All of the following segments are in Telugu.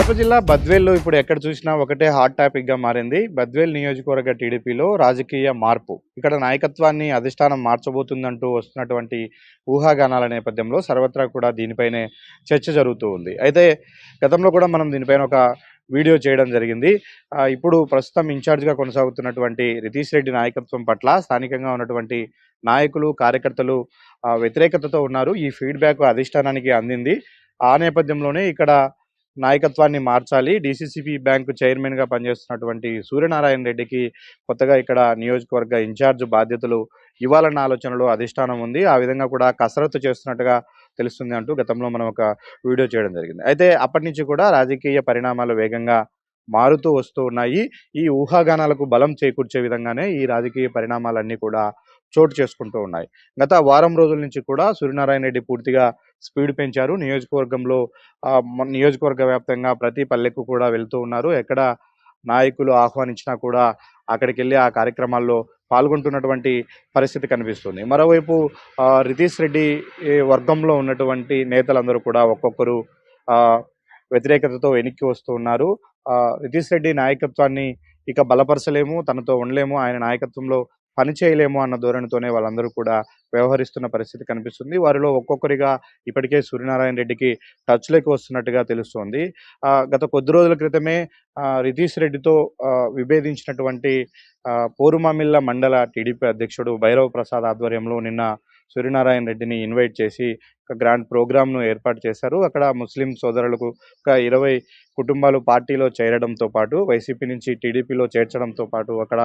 కడప జిల్లా బద్వేల్‌లో ఇప్పుడు ఎక్కడ చూసినా ఒకటే హాట్ టాపిక్‌గా మారింది. బద్వేల్ నియోజకవర్గ టీడీపీలో రాజకీయ మార్పు. ఇక్కడ నాయకత్వాన్ని అధిష్టానం మార్చబోతుందంటూ వస్తున్నటువంటి ఊహాగానాల నేపథ్యంలో సర్వత్రా కూడా దీనిపైనే చర్చ జరుగుతూ ఉంది. అయితే గతంలో కూడా మనం దీనిపైన ఒక వీడియో చేయడం జరిగింది. ఇప్పుడు ప్రస్తుతం ఇన్‌చార్జ్‌గా కొనసాగుతున్నటువంటి రితీష్ రెడ్డి నాయకత్వం పట్ల స్థానికంగా ఉన్నటువంటి నాయకులు, కార్యకర్తలు వ్యతిరేకతతో ఉన్నారు. ఈ ఫీడ్‌బ్యాక్ అధిష్టానానికి అందింది. ఆ నేపథ్యంలోనే ఇక్కడ నాయకత్వాన్ని మార్చాలి. డీసీసీబీ బ్యాంకు చైర్మన్‌గా పనిచేస్తున్నటువంటి సూర్యనారాయణ రెడ్డికి కొత్తగా ఇక్కడ నియోజకవర్గ ఇన్ఛార్జ్ బాధ్యతలు ఇవ్వాలన్న ఆలోచనలో అధిష్టానం ఉంది. ఆ విధంగా కూడా కసరత్తు చేస్తున్నట్టుగా తెలుస్తుంది అంటూ గతంలో మనం ఒక వీడియో చేయడం జరిగింది. అయితే అప్పటినుంచి కూడా రాజకీయ పరిణామాలు వేగంగా మారుతూ వస్తూ ఉన్నాయి. ఈ ఊహాగానాలకు బలం చేకూర్చే విధంగానే ఈ రాజకీయ పరిణామాలన్నీ కూడా చోటు చేసుకుంటూ ఉన్నాయి. గత వారం రోజుల నుంచి కూడా సూర్యనారాయణ రెడ్డి పూర్తిగా స్పీడ్ పెంచారు. నియోజకవర్గ వ్యాప్తంగా ప్రతి పల్లెకు కూడా వెళ్తూ ఉన్నారు. ఎక్కడ నాయకులు ఆహ్వానించినా కూడా అక్కడికెళ్ళి ఆ కార్యక్రమాల్లో పాల్గొంటున్నటువంటి పరిస్థితి కనిపిస్తుంది. మరోవైపు రితీష్ రెడ్డి వర్గంలో ఉన్నటువంటి నేతలందరూ కూడా ఒక్కొక్కరు ఆహ్, వ్యతిరేకతతో వెనక్కి వస్తూ ఉన్నారు. రితీష్ రెడ్డి నాయకత్వాన్ని ఇక బలపరచలేము, తనతో ఉండలేము, ఆయన నాయకత్వంలో పని చేయలేము అన్న ధోరణితోనే వాళ్ళందరూ కూడా వ్యవహరిస్తున్న పరిస్థితి కనిపిస్తుంది. వారిలో ఒక్కొక్కరిగా ఇప్పటికే సూర్యనారాయణ రెడ్డికి టచ్‌లోకి వస్తున్నట్టుగా తెలుస్తోంది. గత కొద్ది రోజుల క్రితమే రితీష్ రెడ్డితో విభేదించినటువంటి పోరుమామిళ్ళ మండల టీడీపీ అధ్యక్షుడు భైరవ్ ప్రసాద్ ఆధ్వర్యంలో నిన్న సూర్యనారాయణ రెడ్డిని ఇన్వైట్ చేసి ఒక గ్రాండ్ ప్రోగ్రామ్‌ను ఏర్పాటు చేశారు. అక్కడ ముస్లిం సోదరులకు ఒక 20 కుటుంబాలు పార్టీలో చేరడంతో పాటు, వైసీపీ నుంచి టీడీపీలో చేర్చడంతో పాటు, అక్కడ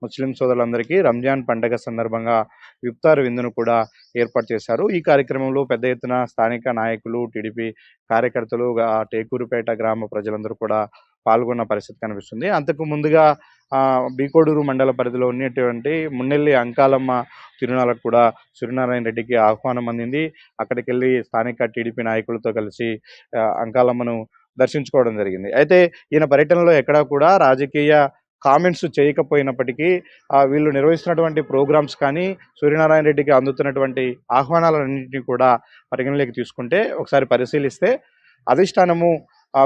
ముస్లిం సోదరులందరికీ రంజాన్ పండగ సందర్భంగా ఇఫ్తార్ విందును కూడా ఏర్పాటు చేశారు. ఈ కార్యక్రమంలో పెద్ద ఎత్తున స్థానిక నాయకులు, టీడీపీ కార్యకర్తలు, టేకూరుపేట గ్రామ ప్రజలందరూ కూడా పాల్గొన్న పరిస్థితి కనిపిస్తుంది. అంతకు ముందుగా బీకోడూరు మండల పరిధిలో ఉన్నటువంటి మున్నెల్లి అంకాలమ్మ తిరునాళ్ళకు కూడా సూర్యనారాయణ రెడ్డికి ఆహ్వానం అందింది. అక్కడికెళ్ళి స్థానిక టీడీపీ నాయకులతో కలిసి అంకాలమ్మను దర్శించుకోవడం జరిగింది. అయితే ఈయన పర్యటనలో ఎక్కడా కూడా రాజకీయ కామెంట్స్ చేయకపోయినప్పటికీ వీళ్ళు నిర్వహిస్తున్నటువంటి ప్రోగ్రామ్స్ కానీ, సూర్యనారాయణ రెడ్డికి అందుతున్నటువంటి ఆహ్వానాలన్నింటినీ కూడా పరిగణలోకి తీసుకుంటే ఒకసారి పరిశీలిస్తే అధిష్టానము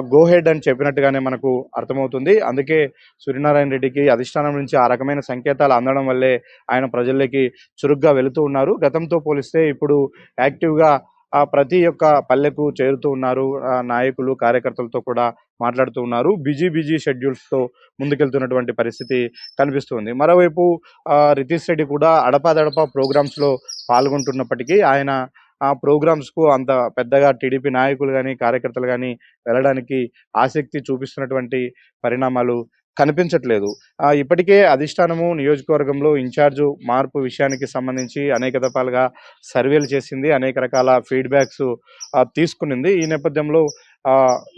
గో హెడ్ అని చెప్పినట్టుగానే మనకు అర్థమవుతుంది. అందుకే సూర్యనారాయణ రెడ్డికి అధిష్టానం నుంచి ఆ రకమైన సంకేతాలు అందడం వల్లే ఆయన ప్రజల్లోకి చురుగ్గా వెళుతూ ఉన్నారు. గతంతో పోలిస్తే ఇప్పుడు యాక్టివ్‌గా ప్రతి ఒక్క పల్లెకు చేరుతూ ఉన్నారు. నాయకులు, కార్యకర్తలతో కూడా మాట్లాడుతూ ఉన్నారు. బిజీ షెడ్యూల్స్‌తో ముందుకెళ్తున్నటువంటి పరిస్థితి కనిపిస్తుంది. మరోవైపు రితీష్ రెడ్డి కూడా అడపాదడపా ప్రోగ్రామ్స్‌లో పాల్గొంటున్నప్పటికీ ఆయన ఆ ప్రోగ్రామ్స్‌కు అంత పెద్దగా టీడీపీ నాయకులు గాని, కార్యకర్తలు గాని వెళ్ళడానికి ఆసక్తి చూపిస్తున్నటువంటి పరిణామాలు కనిపించట్లేదు. ఇప్పటికే అధిష్టానము నియోజకవర్గంలో ఇన్ఛార్జు మార్పు విషయానికి సంబంధించి అనేక దఫాలుగా సర్వేలు చేసింది. అనేక రకాల ఫీడ్‌బ్యాక్స్ తీసుకునింది. ఈ నేపథ్యంలో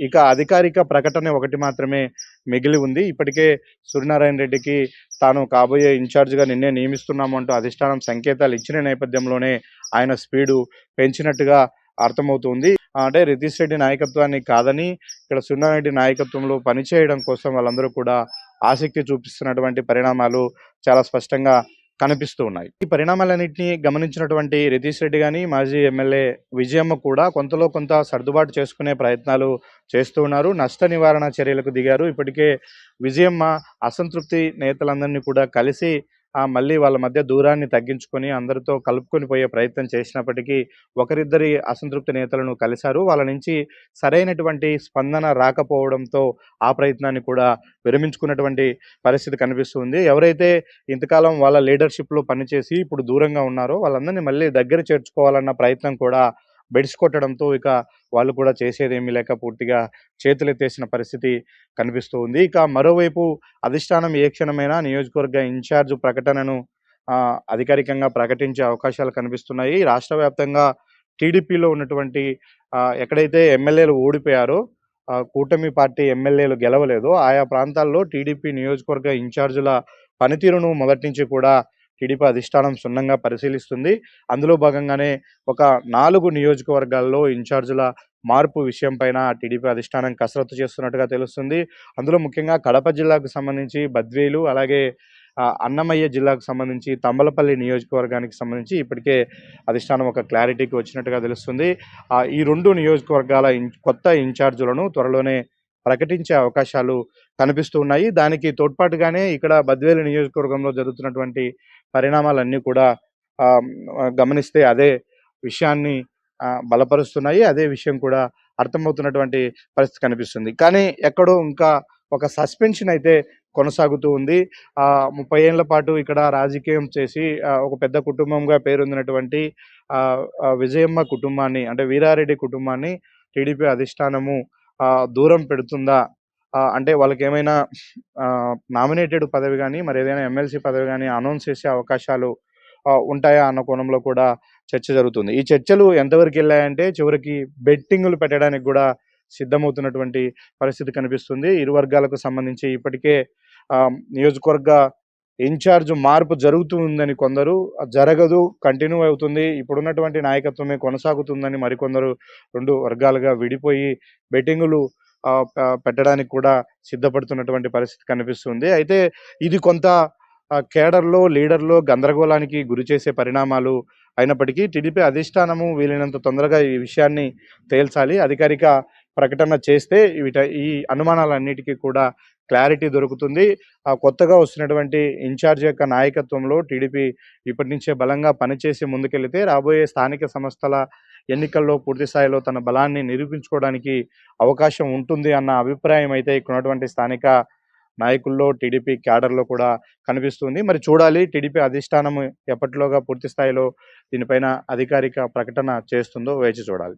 ఇక అధికారిక ప్రకటన ఒకటి మాత్రమే మిగిలి ఉంది. ఇప్పటికే సూర్యనారాయణ రెడ్డికి తాను కాబోయే ఇన్ఛార్జ్‌గా నిన్నే నియమిస్తున్నాము అంటూ అధిష్టానం సంకేతాలు ఇచ్చిన నేపథ్యంలోనే ఆయన స్పీడు పెంచినట్టుగా అర్థమవుతుంది. అంటే రితీష్ రెడ్డి నాయకత్వాన్ని కాదని ఇక్కడ సూర్యనారాయణ రెడ్డి నాయకత్వంలో పనిచేయడం కోసం వాళ్ళందరూ కూడా ఆసక్తి చూపిస్తున్నటువంటి పరిణామాలు చాలా స్పష్టంగా కనిపిస్తూ ఉన్నాయి. ఈ పరిణామాలన్నింటినీ గమనించినటువంటి రితీష్ రెడ్డి గాని, మాజీ ఎమ్మెల్యే విజయమ్మ కూడా కొంతలో కొంత సర్దుబాటు చేసుకునే ప్రయత్నాలు చేస్తూ ఉన్నారు. నష్ట నివారణ చర్యలకు దిగారు. ఇప్పటికే విజయమ్మ అసంతృప్తి నేతలందరినీ కూడా కలిసి మళ్ళీ వాళ్ళ మధ్య దూరాన్ని తగ్గించుకొని అందరితో కలుపుకొని పోయే ప్రయత్నం చేసినప్పటికీ ఒకరిద్దరి అసంతృప్తి నేతలను కలిశారు. వాళ్ళ నుంచి సరైనటువంటి స్పందన రాకపోవడంతో ఆ ప్రయత్నాన్ని కూడా విరమించుకున్నటువంటి పరిస్థితి కనిపిస్తుంది. ఎవరైతే ఇంతకాలం వాళ్ళ లీడర్‌షిప్‌లో పనిచేసి ఇప్పుడు దూరంగా ఉన్నారో వాళ్ళందరినీ మళ్ళీ దగ్గర చేర్చుకోవాలన్న ప్రయత్నం కూడా బెడిసి కొట్టడంతో ఇక వాళ్ళు కూడా చేసేదేమీ లేక పూర్తిగా చేతులెత్తేసిన పరిస్థితి కనిపిస్తూ ఉంది. ఇక మరోవైపు అధిష్టానం ఏ క్షణమైనా నియోజకవర్గ ఇన్ఛార్జ్ ప్రకటనను అధికారికంగా ప్రకటించే అవకాశాలు కనిపిస్తున్నాయి. రాష్ట్ర వ్యాప్తంగా టీడీపీలో ఉన్నటువంటి ఎక్కడైతే ఎమ్మెల్యేలు ఓడిపోయారో, కూటమి పార్టీ ఎమ్మెల్యేలు గెలవలేదో ఆయా ప్రాంతాల్లో టీడీపీ నియోజకవర్గ ఇన్ఛార్జుల పనితీరును మొదటి నుంచి కూడా టీడీపీ అధిష్టానం క్షుణ్ణంగా పరిశీలిస్తుంది. అందులో భాగంగానే ఒక 4 నియోజకవర్గాల్లో ఇన్ఛార్జుల మార్పు విషయం పైన టీడీపీ అధిష్టానం కసరత్తు చేస్తున్నట్టుగా తెలుస్తుంది. అందులో ముఖ్యంగా కడప జిల్లాకు సంబంధించి బద్వేలు, అలాగే అన్నమయ్య జిల్లాకు సంబంధించి తంబలపల్లి నియోజకవర్గానికి సంబంధించి ఇప్పటికే అధిష్టానం ఒక క్లారిటీకి వచ్చినట్టుగా తెలుస్తుంది. ఈ 2 నియోజకవర్గాల కొత్త ఇన్ఛార్జులను త్వరలోనే ప్రకటించే అవకాశాలు కనిపిస్తూ ఉన్నాయి. దానికి తోడ్పాటుగానే ఇక్కడ బద్వేలు నియోజకవర్గంలో జరుగుతున్నటువంటి పరిణామాలన్నీ కూడా ఆహ్, గమనిస్తే అదే విషయాన్ని బలపరుస్తున్నాయి. అదే విషయం కూడా అర్థమవుతున్నటువంటి పరిస్థితి కనిపిస్తుంది. కానీ ఎక్కడో ఇంకా ఒక సస్పెన్షన్ అయితే కొనసాగుతూ ఉంది. 30 ఏళ్ల పాటు ఇక్కడ రాజకీయం చేసి ఒక పెద్ద కుటుంబంగా పేరొందినటువంటి విజయమ్మ కుటుంబాన్ని అంటే వీరారెడ్డి కుటుంబాన్ని టీడీపీ అధిష్టానము దూరం పెడుతుందా? అంటే వాళ్ళకేమైనా నామినేటెడ్ పదవి గాని, మరేదైనా ఎమ్మెల్సీ పదవి గాని అనౌన్స్ చేసే అవకాశాలు ఉంటాయా అన్న కోణంలో కూడా చర్చ జరుగుతుంది. ఈ చర్చలు ఎంతవరకెళ్ళాయంటే చివరికి బెట్టింగులు పెట్టడానికి గూడా సిద్ధమవుతున్నటువంటి పరిస్థితి కనిపిస్తుంది. ఇరు వర్గాలకు సంబంధించి ఇప్పటికే నియోజకవర్గ ఇన్‌చార్జ్ మార్పు జరుగుతూ ఉందని కొందరు, జరగదు కంటిన్యూ అవుతుంది. ఇప్పుడున్నటువంటి నాయకత్వమే కొనసాగుతుందని మరికొందరు 2 వర్గాలుగా విడిపోయి బెట్టింగులు పెట్టడానికి కూడా సిద్ధపడుతున్నటువంటి పరిస్థితి కనిపిస్తుంది. అయితే ఇది కొంత కేడర్‌లో, లీడర్‌లో గందరగోళానికి గురిచేసే పరిణామాలు అయినప్పటికీ టీడీపీ అధిష్టానము వీలైనంత తొందరగా ఈ విషయాన్ని తేల్చాలి. అధికారిక ప్రకటన చేస్తే ఈ అనుమానాలన్నిటికీ కూడా క్లారిటీ దొరుకుతుంది. కొత్తగా వస్తున్నటువంటి ఇన్ఛార్జ్ యొక్క నాయకత్వంలో టీడీపీ ఇప్పటి నుంచే బలంగా పనిచేసి ముందుకెళితే రాబోయే స్థానిక సంస్థల ఎన్నికల్లో పూర్తి స్థాయిలో తన బలాన్ని నిరూపించుకోవడానికి అవకాశం ఉంటుంది అన్న అభిప్రాయం అయితే ఇక్కడున్నటువంటి స్థానిక నాయకుల్లో, టీడీపీ క్యాడర్‌లో కూడా కనిపిస్తుంది. మరి చూడాలి టీడీపీ అధిష్టానం ఎప్పటిలోగా పూర్తి స్థాయిలో దీనిపైన అధికారిక ప్రకటన చేస్తుందో వేచి చూడాలి.